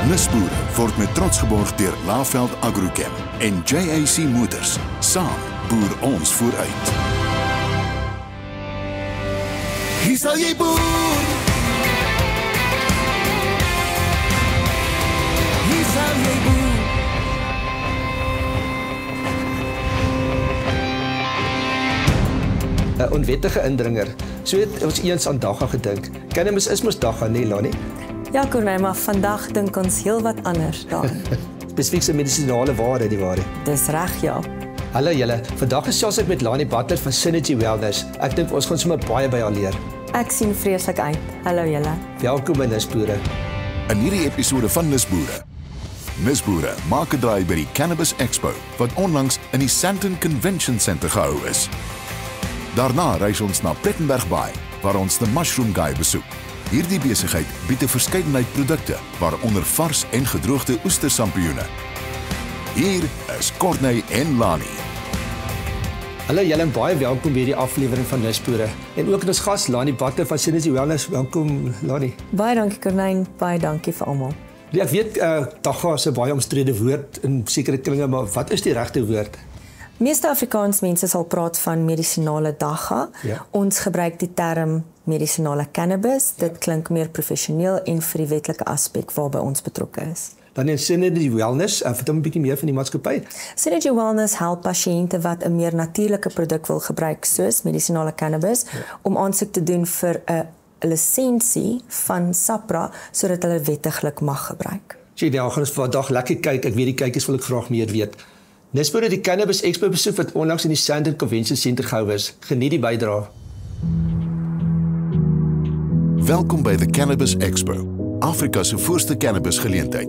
Nuusboere word met trots geborg deur Laveld Agrochem en JAC Motors. Saam boer ons vooruit. Hier sal jy boer. Hier sal jy boer. 'n Onwettige indringer. So het ons eens aan Dagga gedink. Cannabis is mos Dagga, nee, Lani? Ja, Corneille, maar vandag dink ons heel wat anders daaraan. Spesifiek se medisinale waarde, die waarde. Dis reg, ja. Hallo julle, vandag gesels ek met Lani Butler van Synergy Wellness. Ek dink ons gaan sommer baie by haar leer. Ek sien vreeslik uit. Hallo julle. Welkom in Nuusboere. In hierdie episode van Nuusboere. Nuusboere maak 'n draai by die Cannabis Expo wat onlangs in die Sandton Convention Center gehou is. Daarna reis ons na Plettenberg Bay waar ons The Mushroom Guy besoek. Hierdie besigheid bied 'n verskeidenheid produkte waaronder vars en gedroogde oestersampioene. Hier is Corneille en Lani. Hallo julle en baie welkom by die aflewering van Nuusboere. En ook ons gas Lani Butler van Synergy Wellness. Welkom Lani. Baie dankie Corneille, baie dankie vir almal. Ja, ek weet Dagga is 'n baie omstrede woord in sekere kringe, maar wat is die regte woord? Meeste Afrikaans mense sal praat van medisinale Dagga. Ja. Ons gebruik die term medisinale cannabis. Dit klink meer professioneel en vir die wetlike aspek waarby ons betrokke is. Dan in Synergy Wellness, vertel 'n bietjie meer van die maatskappy. Synergy Wellness help pasiënte wat 'n meer natuurlike produk wil gebruik soos medisinale cannabis om aansoek te doen vir 'n lisensie van SAPRA sodat hulle wettiglik mag gebruik. Sien, ja, gaan ons vandag lekker kyk. Ek weet die kykers wil ek graag meer weet. Nuusboere die Cannabis Expo besoek wat onlangs in die Sandton Convention Center gehou is. Geniet die bydrae. Welkom by the Cannabis Expo, Afrika se voorste cannabisgeleentheid.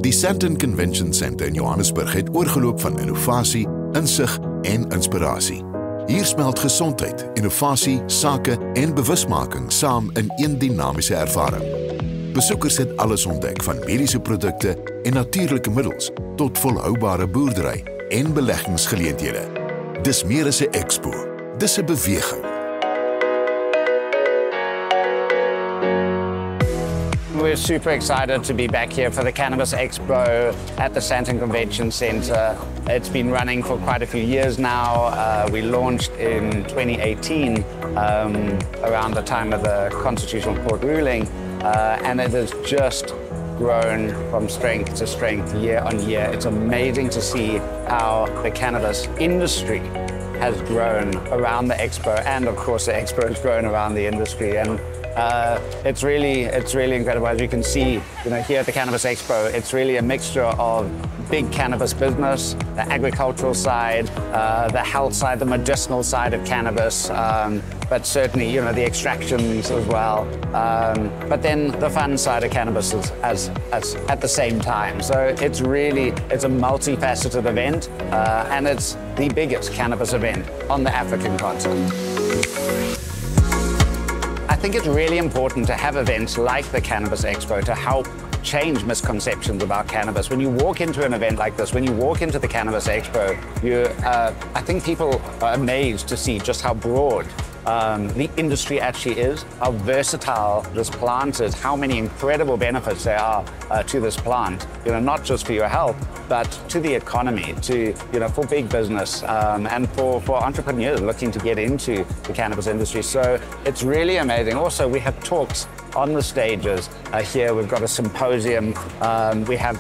Die Sandton Convention Center in Johannesburg het oorgeloop van innovasie, insig en inspirasie. Hier smelt gesondheid, innovasie, sake en bewusmaking saam in een dinamiese ervaring. Besoekers het alles ontdek van mediese produkte en natuurlike middels tot volhoubare boerdery en beleggingsgeleenthede. Dis meer as 'n expo, dis 'n beweging. We're super excited to be back here for the Cannabis Expo at the Sandton Convention Center. It's been running for quite a few years now. We launched in 2018 around the time of the Constitutional Court ruling, and it has just grown from strength to strength year on year. It's amazing to see how the cannabis industry has grown around the expo, and of course the expo has grown around the industry, and it's really incredible. As you can see, here at the Cannabis Expo, it's really a mixture of big cannabis business, the agricultural side, the health side, the medicinal side of cannabis, but certainly, the extractions as well. But then the fun side of cannabis as at the same time. So it's a multifaceted event, and it's the biggest cannabis event on the African continent. I think it's really important to have events like the Cannabis Expo to help change misconceptions about cannabis. When you walk into an event like this, when you walk into the Cannabis Expo, I think people are amazed to see just how broad the industry actually is, how versatile this plant is, how many incredible benefits there are to this plant, not just for your health, but to the economy, for big business, and for entrepreneurs looking to get into the cannabis industry. So it's really amazing. Also, we have talks on the stages here. We've got a symposium. We have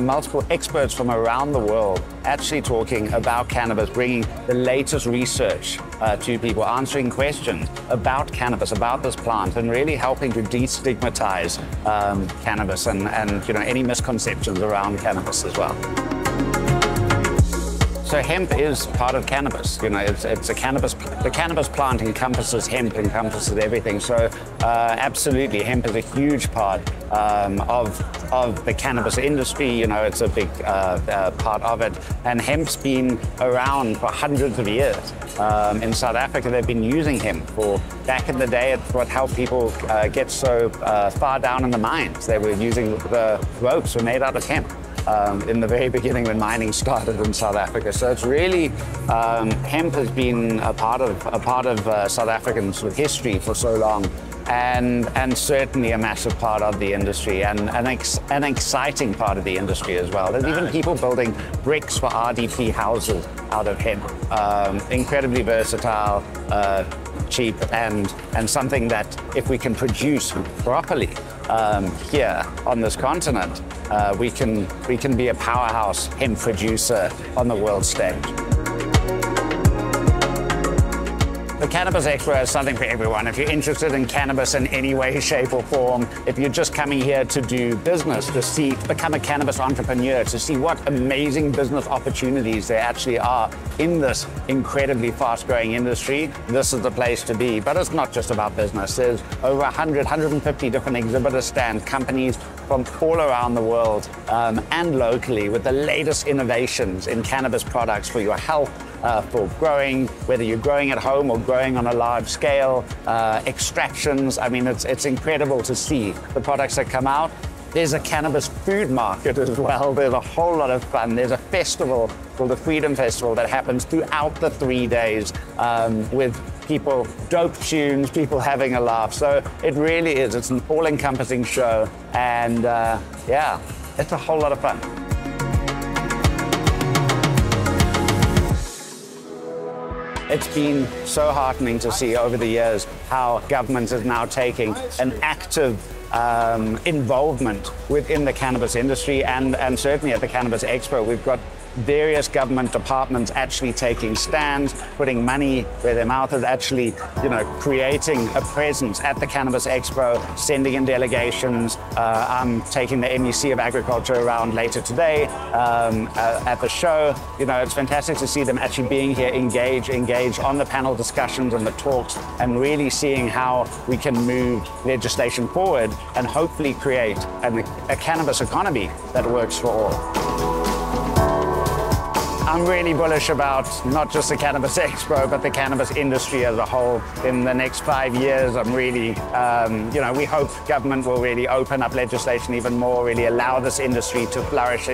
multiple experts from around the world actually talking about cannabis, bringing the latest research to people, answering questions about cannabis, about this plant, and really helping to destigmatize cannabis and any misconceptions around cannabis as well. So hemp is part of cannabis. It's a cannabis. The cannabis plant encompasses hemp, encompasses everything. So absolutely, hemp is a huge part of the cannabis industry. It's a big part of it. And hemp's been around for hundreds of years. In South Africa, they've been using hemp for back in the day. It's what helped people get so far down in the mines. They were using the ropes were made out of hemp. In the very beginning when mining started in South Africa. So it's really, hemp has been a part of South African sort of history for so long. and certainly a massive part of the industry and an exciting part of the industry as well. There's even people building bricks for RDP houses out of hemp. Incredibly versatile, cheap, and something that if we can produce properly here on this continent, we can be a powerhouse hemp producer on the world stage. The Cannabis Expo is something for everyone. If you're interested in cannabis in any way, shape or form, if you're just coming here to do business, to become a cannabis entrepreneur, to see what amazing business opportunities there actually are in this incredibly fast-growing industry, this is the place to be. But it's not just about business. There's over 150 different exhibitor stands, companies from all around the world and locally with the latest innovations in cannabis products for your health, for growing, whether you're growing at home or growing on a large scale, extractions. I mean, it's incredible to see the products that come out. There's a cannabis food market as well. There's a whole lot of fun. There's a festival called the Freedom Festival that happens throughout the 3 days with people, dope tunes, people having a laugh. So it really is. It's an all-encompassing show. And yeah, it's a whole lot of fun. It's been so heartening to see over the years how government is now taking an active involvement within the cannabis industry and certainly at the Cannabis Expo. We've got various government departments actually taking stands, putting money where their mouth is, actually, creating a presence at the Cannabis Expo, sending in delegations. I'm taking the MEC of Agriculture around later today at the show. It's fantastic to see them actually being here, engage on the panel discussions and the talks, and really seeing how we can move legislation forward and hopefully create a cannabis economy that works for all. I'm really bullish about not just the Cannabis Expo, but the cannabis industry as a whole. In the next 5 years, I'm really, we hope government will really open up legislation even more, really allow this industry to flourish.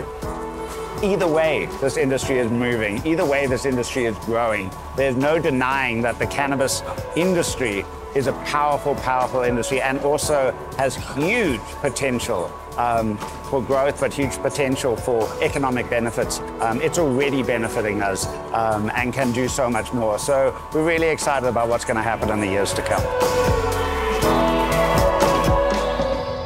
Either way, this industry is moving. Either way, this industry is growing. There's no denying that the cannabis industry is a powerful, powerful industry and also has huge potential for growth, but huge potential for economic benefits. It's already benefiting us and can do so much more. So we're really excited about what's going to happen in the years to come.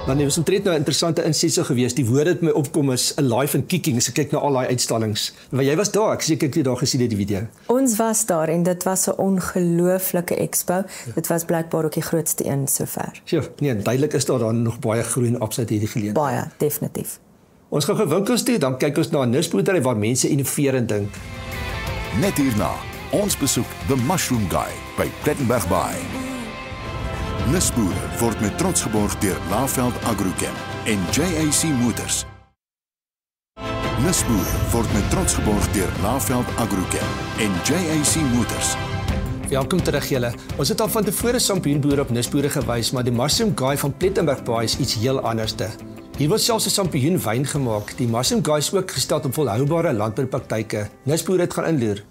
Dan was omtrent nou 'n interessante insetsel geweest. Die woord wat my opkom is alive and kicking as ek kyk na al daai uitstallings. Maar jy was daar, ek seker jy daar gesien het die video. Ons was daar en dit was 'n ongelooflike expo. Dit was blykbaar ook die grootste een sover. Ja, nee, duidelik is daar dan nog baie groei en opset hierdie geleentheid. Baie, definitief. Ons gaan winkels toe, dan kyk ons na 'n nisboerdery waar mense innoverend dink. Net hierna, ons besoek The Mushroom Guy by Plettenberg Bay. Nisboere word met trots geborg deur Laveld Agrochem en JAC Motors. Nisboere word met trots geborg deur Laveld Agrochem en JAC Motors. Welkom terug julle. Ons het al van tevore sampioenboere op nisboere gewys, maar die Mushroom Guy van Plettenberg Bay is iets heel anderste. Hier word selfs 'n sampioen wyn gemaak. Die Mushroom Guy is ook gestel op volhoubare landboupraktyke. Nisboere het gaan inloer.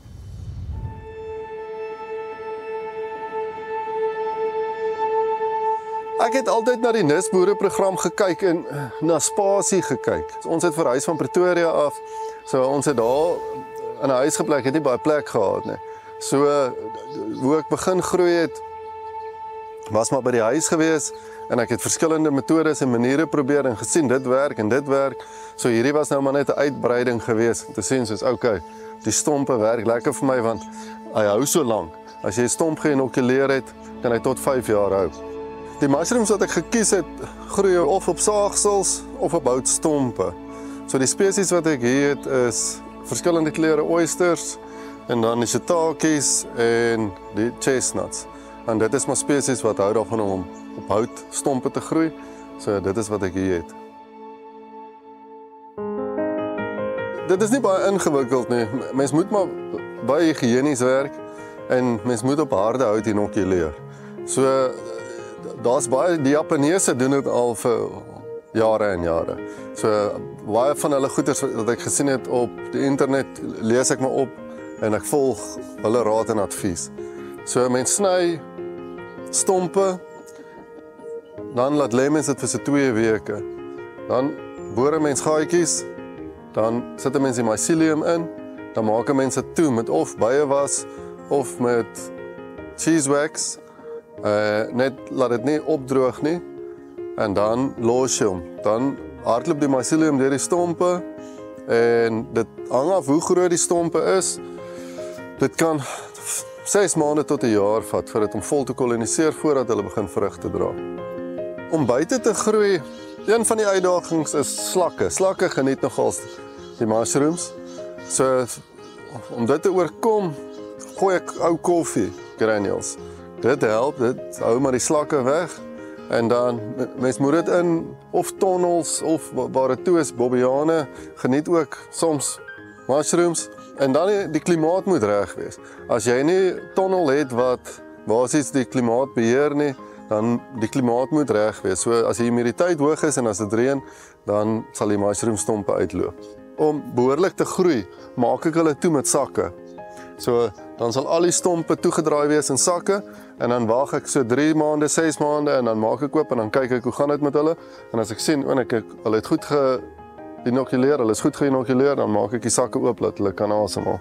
Ek het altyd na die nisboere program gekyk en na spasie gekyk. Ons het verhuis van Pretoria af. So ons het daar in 'n huis gebly, het nie baie plek gehad nie. So hoe ek begin groei het, was maar by die huis gewees en ek het verskillende metodes en maniere probeer en gesien dit werk en dit werk. So hierdie was nou maar net 'n uitbreiding gewees om te sien soos okay, die stompe werk lekker vir my want hy hou so lank. As jy 'n stomp geïnokuleer het, kan hy tot 5 jaar hou. Die mushrooms wat ek gekies het, groei of op saagsels of op houtstompe. So die spesies wat ek hier het is verskillende kleure oysters en dan die shiitakes en die chestnuts. En dit is maar spesies wat hou daarvan om op houtstompe te groei. So dit is wat ek hier het. Dit is nie baie ingewikkeld nie. Mens moet maar baie higiënies werk en mens moet op harde hout inokuleer. So daar's baie, die Japaneese doen dit al vir jare en jare. So baie van hulle goeders wat ek gesien het op die internet, lees ek maar op en ek volg hulle raad en advies. So mens sny stompe dan laat lê mens dit vir so 2 weke. Dan boor 'n mens gaatjies, dan sit 'n mens die mycelium in, dan maak 'n mens dit toe met of byewas of met cheese wax. Net laat dit nie opdroog nie. En dan los jy hom. Dan hardloop die mycelium deur die stompe en dit hang af hoe groot die stompe is. Dit kan 6 maande tot 1 jaar vat vir dit om vol te koloniseer voordat hulle begin vrug te dra. Om buite te groei, een van die uitdagings is slakke. Slakke geniet nogals die mushrooms. So om dit te oorkom, gooi ek ou koffie granules. Dit help, dit hou maar die slakke weg. En dan, mens moet dit in of tonnels of waar dit toe is, bobbiane, geniet ook soms mushrooms. En dan die klimaat moet reg wees. As jy nie tonnel het wat basies die klimaat beheer nie, dan die klimaat moet reg wees. So as die humiditeit hoog is en as dit reën, dan sal die mushroomstompe uitloop. Om behoorlik te groei, maak ek hulle toe met sakke. So dan sal al die stompe toegedraai wees in sakke en dan wag ek so 3 maande, 6 maande en dan maak ek oop en dan kyk ek hoe gaan dit met hulle. En as ek sien, hulle het goed geïnokuleer, hulle is goed geïnokuleer, dan maak ek die sakke oop dat hulle kan asemhaal.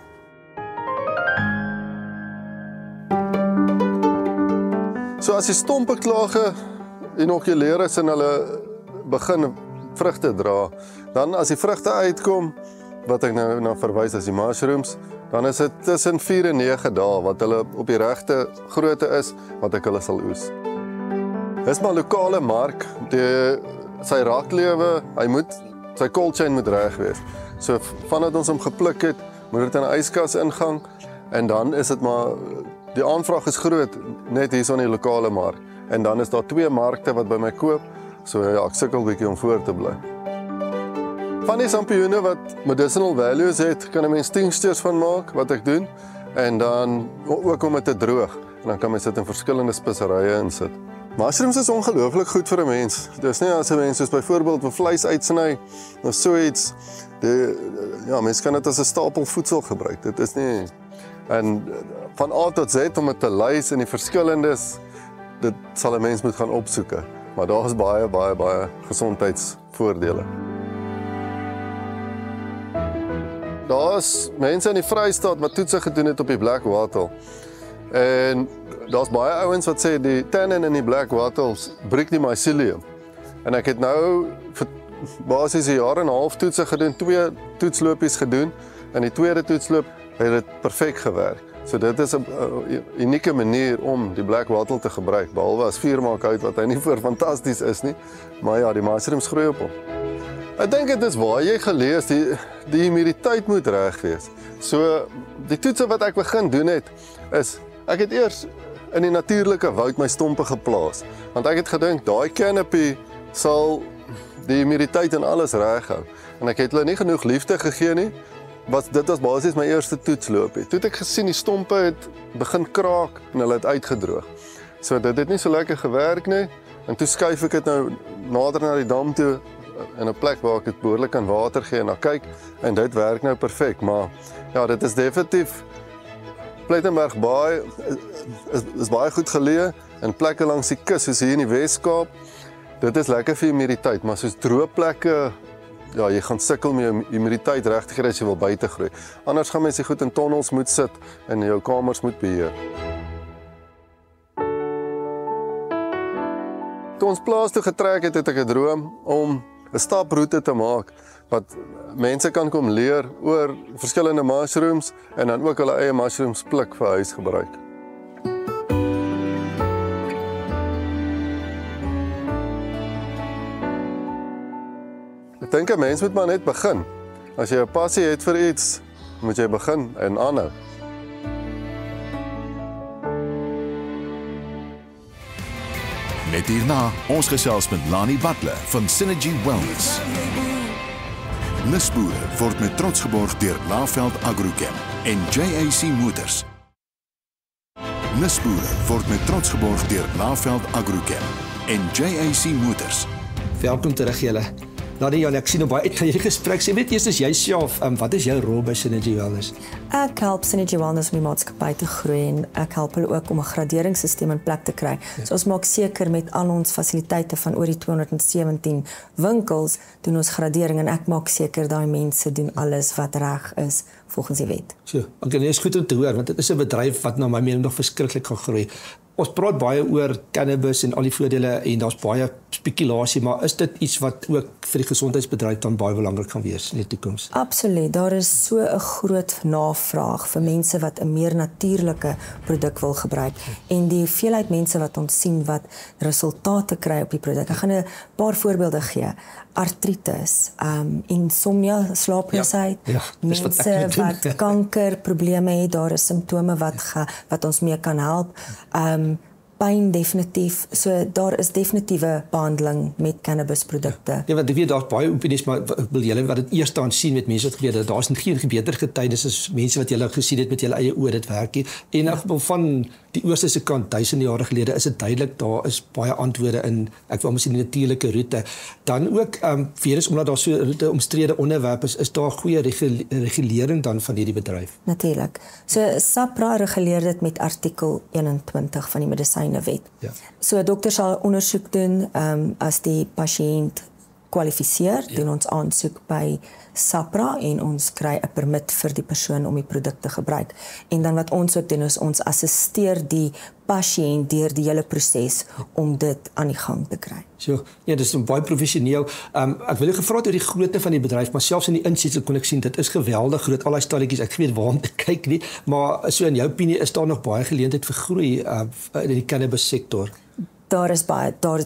So as die stompe klaar geïnokuleer is en hulle begin vrugte dra, dan as die vrugte uitkom, wat ek nou na verwys as die mushrooms, dan is dit tussen 4 en 9 dae wat hulle op die regte grootte is wat ek hulle sal oes. Dis maar lokale mark, sy raklewe, sy cold chain moet reg wees. So vandat ons hom gepluk het, moet dit in 'n yskas ingang en dan is dit maar die aanvraag is groot net hier so in die lokale mark. En dan is daar 2 markte wat by my koop. So ja, ek sukkel 'n bietjie om voor te bly. Van die sampioene wat medicinal values het, kan 'n mens tinctures van maak wat ek doen en dan ook om dit te droog en dan kan mens dit in verskillende speserye insit. Mushrooms is ongelooflik goed vir 'n mens. Dis nie as 'n mens soos byvoorbeeld vir vleis uitsny of so iets. Ja, mens kan dit as 'n stapel voedsel gebruik. Dit is nie en van A tot Z om dit te lys in die verskillendes, dit sal 'n mens moet gaan opsoek. Maar daar is baie gesondheidsvoordele. Daar is mense in die Vrystaat wat toetse gedoen het op die black wattle. En daar's baie ouens wat sê die tannin in die black wattles breek die mycelium. En ek het nou vir basies 'n jaar en 'n half toetse gedoen, 2 toetslopies gedoen. En die tweede toetsloop het dit perfek gewerk. So dit is 'n unieke manier om die black wattle te gebruik, behalwe as vuur maak uit wat hy nie vir fantasties is nie, maar ja, die mushrooms groei op hom. Ek dink dit is waar jy gelees, die humiditeit moet reg wees. So die toetse wat ek begin doen het, is ek het eers in die natuurlike woud my stompe geplaas, want ek het gedink daai canopy sal die humiditeit en alles reg hou. En ek het hulle nie genoeg liefde gegee nie. Dit was basies my eerste toetsloopie. Toe het ek gesien die stompe het begin kraak en hulle het uitgedroog. So dit het nie so lekker gewerk nie. En toe skuif ek dit nou nader na die dam toe in 'n plek waar ek dit behoorlik kan water gee en na kyk en dit werk nou perfek, maar ja, dit is definitief Plettenberg Baai is baie goed geleë en plekke langs die kus soos hier in die Wes-Kaap. Dit is lekker vir humiditeit, maar soos droë plekke, ja, jy gaan sukkel met humiditeit reg te kry as jy wil buite groei. Anders gaan mense goed in tonnels moet sit en jou kamers moet beheer. Toe ons plaas toe getrek het ek 'n droom om 'n staproete te maak wat mense kan kom leer oor verskillende mushrooms en dan ook hulle eie mushrooms pluk vir huisgebruik. Ek dink 'n mens moet maar net begin. As jy 'n passie het vir iets, moet jy begin en aanhou. Net hierna, ons gesels met Lani Butler van Synergy Wellness. Nisboere word met trots geborg deur Laveld Agrochem en JAC Motors. Nisboere word met trots geborg deur Laveld Agrochem en JAC Motors. Welkom terug julle. Nadia, ek sien nou baie uit na hierdie gesprek. Sê weet eers jouself, wat is jou rol by Synergy Wellness? Ek help Synergy Wellness om die maatskappy te groei en ek help hulle ook om 'n graderingsstelsel in plek te kry. So ons maak seker met al ons fasiliteite van oor die 217 winkels doen ons gradering en ek maak seker daai mense doen alles wat reg is volgens die wet. So, okay, dit is goed om te hoor want dit is 'n bedryf wat na my mening nog verskriklik gaan groei. Ons praat baie oor cannabis en al die voordele en daar's baie spekulasie, maar is dit iets wat ook vir die gesondheidsbedryf dan baie belangrik gaan wees in die toekoms? Absoluut. Daar is so 'n groot navraag vir mense wat 'n meer natuurlike produk wil gebruik en die hoeveelheid mense wat ons sien wat resultate kry op die produk. Ek gaan 'n paar voorbeelde gee. Artritis, insomnia, slaaploosheid, mense wat kankerprobleme het, daar is simptome wat ons mee kan help. Pyn definitief, so daar is definitiewe behandeling met cannabisprodukte. Ja, want ek weet daar's baie opinies, maar ek wil julle wat dit eers aan sien met mense wat gebeur het, daar's geen beter getuienis as mense wat julle gesien het met julle eie oë dit werk nie. En in geval van die oosterse kant, duisende jare gelede, is dit duidelik daar is baie antwoorde in, ek wil mos die natuurlike roete. Dan ook weer eens omdat daar so 'n omstrede onderwerp is daar goeie regulering dan van hierdie bedryf. Natuurlik. So SAPRA reguleer dit met artikel 21 van die medisynewet. Ja. So 'n dokter sal ondersoek doen as die pasiënt kwalifiseer, doen ons aansoek by SAPRA en ons kry 'n permit vir die persoon om die produk te gebruik. En dan wat ons ook doen is ons assisteer die pasiënt deur die hele proses om dit aan die gang te kry. So, ja, dis baie professioneel. Ek wil gevra het oor die grootte van die bedryf, maar selfs in die insetsel kon ek sien dit is geweldig groot, al daai stalletjies. Ek weet waar om te kyk nie, maar so in jou opinie is daar nog baie geleentheid vir groei in die cannabis sektor. Daar is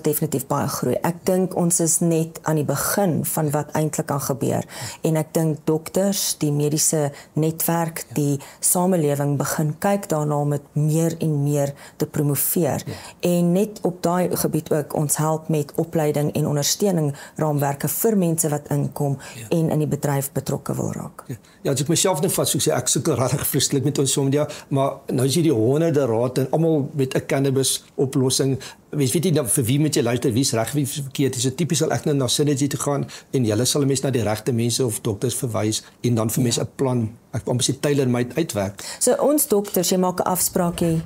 definitief baie groei. Ek dink ons is net aan die begin van wat eintlik kan gebeur. En ek dink dokters, die mediese netwerk, die samelewing begin kyk daarna om dit meer en meer te promoveer. En net op daai gebied ook ons help met opleiding en ondersteuning raamwerke vir mense wat inkom en in die bedryf betrokke wil raak. Ja, as ek myself net vat, so sê ek sukkel regtig vreeslik met ons somdia, maar nou is hier die honderde raad en almal met 'n cannabis oplossing. Weet jy nou vir wie moet jy luister, wie's reg, wie's verkeerd? Dis so tipies sal ek nou na Synergy toe gaan en julle sal mense na die regte mense of dokters verwys en dan vir mense 'n plan, ek wil amper sê tailor-made uitwerk. So ons dokters, jy maak 'n afspraakie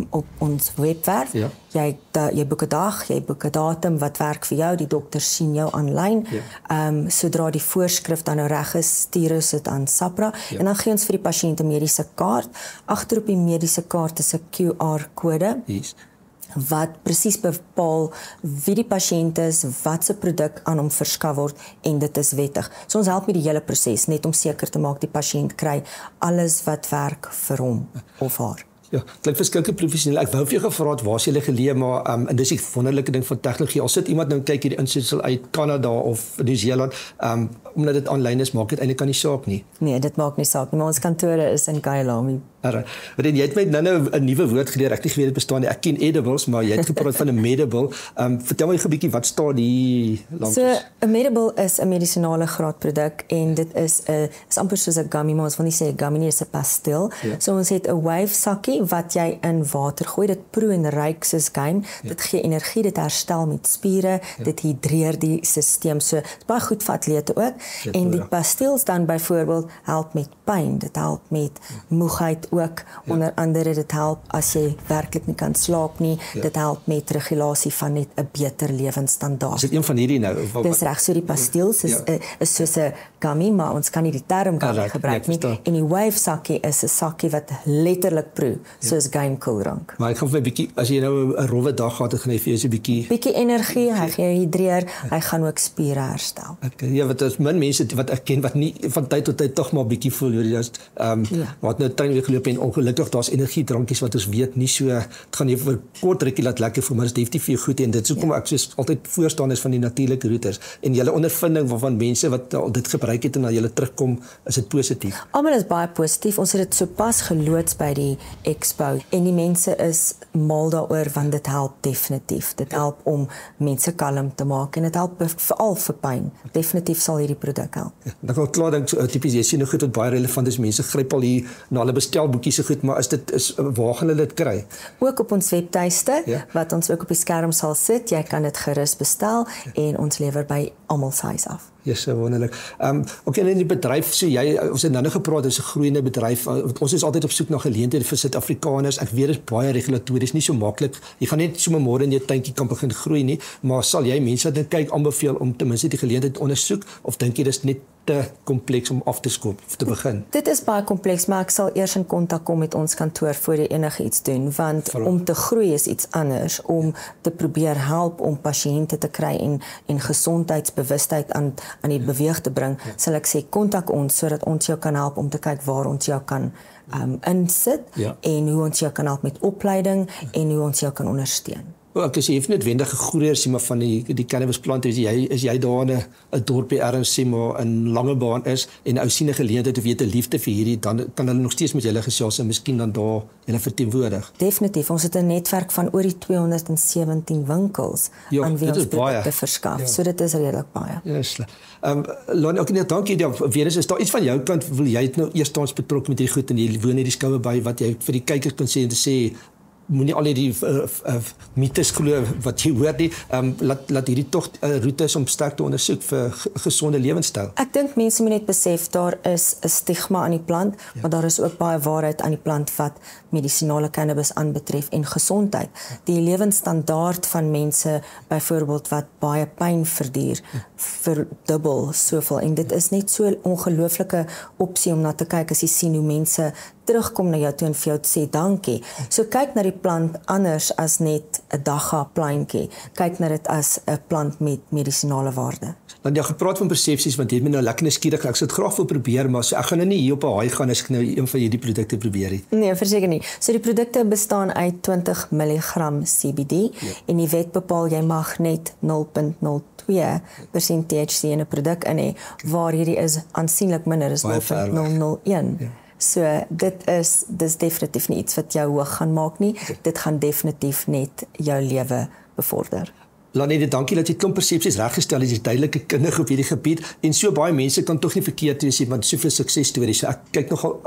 op ons webwerf. Ja. Jy boek 'n dag, jy boek 'n datum wat werk vir jou, die dokter sien jou aanlyn. Sodra die voorskrif dan nou reg is, stuur ons dit aan SAPRA en dan gee ons vir die pasiënt 'n mediese kaart. Agter op die mediese kaart is 'n QR-kode. Yes. Wat presies bepaal wie die pasiënt is, wat se produk aan hom verskaf word en dit is wettig. So ons help met die hele proses net om seker te maak die pasiënt kry alles wat werk vir hom of haar. Ja, klink verskeie professioneel. Ek wou vir jou gevra het waar jy geleë, maar en dis 'n wonderlike ding van tegnologie. Al sit iemand nou kyk hierdie insetsel uit Kanada of Nieu-Seeland, omdat dit aanlyn is, maak dit eintlik aan die saak nie. Nee, dit maak nie saak nie, maar ons kantore is in Kyalami. Ren, jy het my nou 'n nuwe woord geleer. Ek het nie geweet dit bestaan nie. Ek ken edibles, maar jy het gepraat van 'n medible. Vertel my 'n bietjie wat staan hier langs. So 'n medible is 'n medisinale graadproduk en dit is amper soos 'n gummy, maar ons wil nie sê 'n gummy nie, is 'n pastil. So ons het 'n wave sakkie wat jy in water gooi. Dit proe en ruik soos game. Dit gee energie, dit herstel met spiere, dit hidreer die stelsel. So dit is baie goed vir atlete ook. En die pastils dan byvoorbeeld help met pyn, dit help met moegheid ook, onder andere dit help as jy werklik nie kan slaap nie, dit help met regulasie van net 'n beter lewensstandaard. Is dit een van hierdie nou? Dis reg, so die pastils is soos 'n gummy, maar ons kan nie die term gummy gebruik nie. En die wave sakkie is 'n sakkie wat letterlik proe, soos game koelrank. Maar ek gaan vir 'n bietjie, as jy nou 'n rowwe dag gehad het, gaan jy vir jou 'n bietjie energie, hy gaan jou hidreer, hy gaan ook spiere herstel. Ja, wat is min mense wat ek ken wat nie van tyd tot tyd tog maar bietjie voel, just wat nou trein weer geloop en ongelukkig daar's energiedrankies wat ons weet nie so, dit gaan nie vir kort rukkie laat lekker voel, maar dit is definitief vir jou goed en dit is hoekom ek soos altyd voorstanders van die natuurlike roeters en julle ondervinding waarvan mense wat dit gebruik het en na julle terugkom, is dit positief. Almal is baie positief. Ons het dit sopas geloods by die expo en die mense is mal daaroor want dit help definitief. Dit help om mense kalm te maak en dit help veral vir pyn. Definitief sal hierdie produk help. Dan kan ek klaar dink tipies jy sien hoe goed dit baie relevant is. Mense gryp al hier na hulle bestel spelboekies so goed, maar waar gaan hulle dit kry? Ook op ons webtuiste, Ja. wat ons ook op die skerm sal sit. Jy kan dit gerus bestel en ons lewer by almal se huis af. Ja, so wonderlik. Okay, en in die bedryf, so ons het nou gepraat, dis 'n groeiende bedryf. Ons is altyd op soek na geleenthede vir Suid-Afrikaners. Ek weet dit is baie regulatories, nie so maklik. Jy gaan net sommer môre in jou tuintjie kan begin groei nie, maar sal jy mense wat kyk aanbeveel om ten minste die geleentheid ondersoek of dink jy dis net te kompleks om af te skop of te begin? Dit is baie kompleks, maar ek sal eers in kontak kom met ons kantoor voor jy enige iets doen, want om te groei is iets anders, om te probeer help om pasiënte te kry en gesondheidsbewustheid aan die beweeg te bring, sal ek sê kontak ons sodat ons jou kan help om te kyk waar ons jou kan insit en hoe ons jou kan help met opleiding en hoe ons jou kan ondersteun. Ek sê jy het noodwendig gegroeier sê maar van die cannabisplante, is jy daar in 'n dorpie ergens sê maar in Langebaan is en ou sien 'n geleentheid of jy 'n liefde vir hierdie, dan kan hulle nog steeds met julle gesels en miskien dan daar hulle verteenwoordig. Definitief, ons het 'n netwerk van oor die 217 winkels aan wie ons produkte verskaf. So dit is redelik baie. Ja, sleg. Lonnie, ook net dankie. Weer is daar iets van jou kant, wil jy nou eerstens betrokke met hierdie goed en jy woon hierdie skoue by wat jy vir die kykers kan sê en te sê moenie al die mites glo wat jy hoor nie, laat hierdie tog roetes om sterk te ondersoek vir gesonde lewenstyl. Ek dink mense moet net besef daar is 'n stigma aan die plant, maar daar is ook baie waarheid aan die plant wat medisinale cannabis aanbetref en gesondheid. Die lewensstandaard van mense byvoorbeeld wat baie pyn verduur, verdubbel soveel en dit is net so 'n ongelooflike opsie om na te kyk as jy sien hoe mense terugkom na jou toe en vir jou sê dankie. So kyk na die plant anders as net 'n dagga plantjie. Kyk na dit as 'n plant met medisinale waarde. Dan jy gepraat van persepsies want jy het my nou lekker nuuskierig. Ek sou dit graag wil probeer, maar so ek gaan nou nie hier op 'n haai gaan as ek nou een van hierdie produkte probeer nie. Nee, verseker nie. So die produkte bestaan uit 20 mg CBD en die wet bepaal jy mag net 0.02% THC in 'n produk in hê, waar hierdie is aansienlik minder, is 0.001. So dis definitief nie iets wat jou hoog gaan maak nie. Dit gaan definitief net jou lewe bevorder. Lonnie, dankie dat jy klomp persepsies reggestel het, jy is duidelike kundig op hierdie gebied en so baie mense kan tog nie verkeerd wees nie want soveel suksesstories. So ek kyk nogal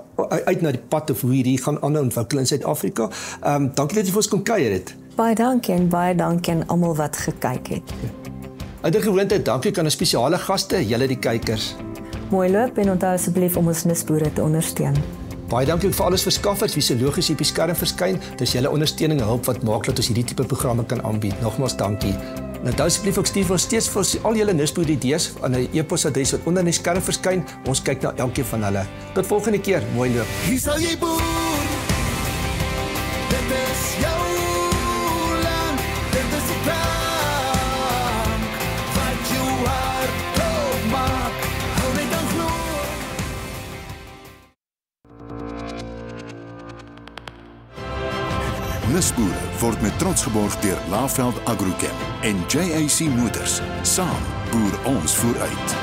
uit na die pad of hoe hierdie gaan aanhou ontwikkel in Suid-Afrika. Dankie dat jy vir ons kom kuier het. Baie dankie aan almal wat gekyk het. Uit die gewoonte, dankie aan 'n spesiale gaste, julle die kykers. Mooi loop en onthou asseblief om ons nisboere te ondersteun. Baie dankie ook vir alles verskaffers wie so logies op die skerm verskyn. Dis julle ondersteuning en hulp wat maak dat ons hierdie tipe programme kan aanbied. Nogmaals dankie. Nou asseblief ook stuur ons steeds vir al julle nisboer idees aan 'n e-posadres wat onder in die skerm verskyn. Ons kyk na elkeen van hulle. Tot volgende keer. Mooi loop. Hier sal jy boer. Dit is jou land. Dit is 'n plank wat jou hart dood maak. Hou net aan glo. Nisboere word met trots geborg deur Laveld Agrochem en JAC Motors. Saam boer ons vooruit.